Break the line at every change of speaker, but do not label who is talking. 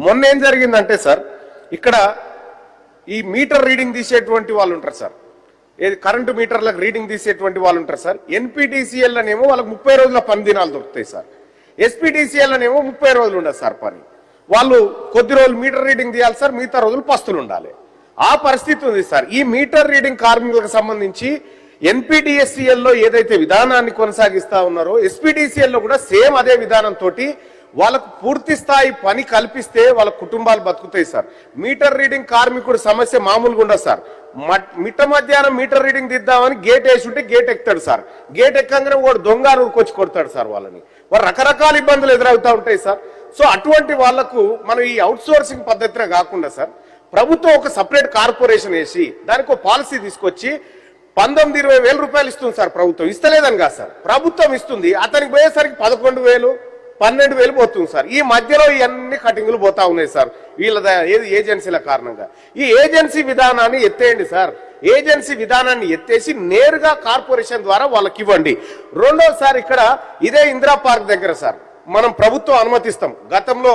మొన్న ఏం జరిగిందంటే సార్, ఇక్కడ ఈ మీటర్ రీడింగ్ తీసేటువంటి వాళ్ళు ఉంటారు సార్, ఏది కరెంటు మీటర్లకు రీడింగ్ తీసేటువంటి వాళ్ళు ఉంటారు సార్. ఎన్పిటిసిఎల్ అనేమో వాళ్ళకి 30 రోజుల పని దినాలు దొరుకుతాయి సార్. ఎస్పీటీసీఎల్ అనేమో 30 రోజులు ఉండదు సార్ పని. వాళ్ళు కొద్ది రోజులు మీటర్ రీడింగ్ తీయాలి సార్, మిగతా రోజులు పస్తులు ఉండాలి. ఆ పరిస్థితి ఉంది సార్. ఈ మీటర్ రీడింగ్ కార్మికులకు సంబంధించి ఎన్పిటిఎస్సిఎల్ లో ఏదైతే విధానాన్ని కొనసాగిస్తా ఉన్నారో ఎస్పీటీసీఎల్ లో కూడా సేమ్ అదే విధానంతో వాళ్ళకు పూర్తి స్థాయి పని కల్పిస్తే వాళ్ళ కుటుంబాలు బతుకుతాయి సార్. మీటర్ రీడింగ్ కార్మికుడు సమస్య మామూలుగా ఉండదు సార్. మిట్ట మధ్యాహ్నం మీటర్ రీడింగ్ దిద్దామని గేట్ వేసి ఉంటే గేట్ ఎక్కుతాడు సార్. గేట్ ఎక్కగానే వాడు దొంగ ఊరుకొచ్చి కొడతాడు సార్. వాళ్ళని వారు రకరకాల ఇబ్బందులు ఎదురవుతూ ఉంటాయి సార్. సో అటువంటి వాళ్లకు మనం ఈ అవుట్ సోర్సింగ్ పద్ధతినే కాకుండా సార్, ప్రభుత్వం ఒక సపరేట్ కార్పొరేషన్ వేసి దానికి ఒక పాలసీ తీసుకొచ్చి 19-20 వేల రూపాయలు ఇస్తుంది సార్. ప్రభుత్వం ఇస్తలేదని కాదు సార్, ప్రభుత్వం ఇస్తుంది. అతనికి పోయేసరికి 11,000 12,000 పోతుంది సార్. ఈ మధ్యలో ఇవన్నీ కటింగ్లు పోతా ఉన్నాయి సార్ వీళ్ళ ఏది ఏజెన్సీల కారణంగా. ఈ ఏజెన్సీ విధానాన్ని ఎత్తేయండి సార్. ఏజెన్సీ విధానాన్ని ఎత్తేసి నేరుగా కార్పొరేషన్ ద్వారా వాళ్ళకి ఇవ్వండి. రెండోసారి ఇక్కడ ఇదే ఇందిరా పార్క్ దగ్గర సార్ మనం ప్రభుత్వం అనుమతిస్తాం. గతంలో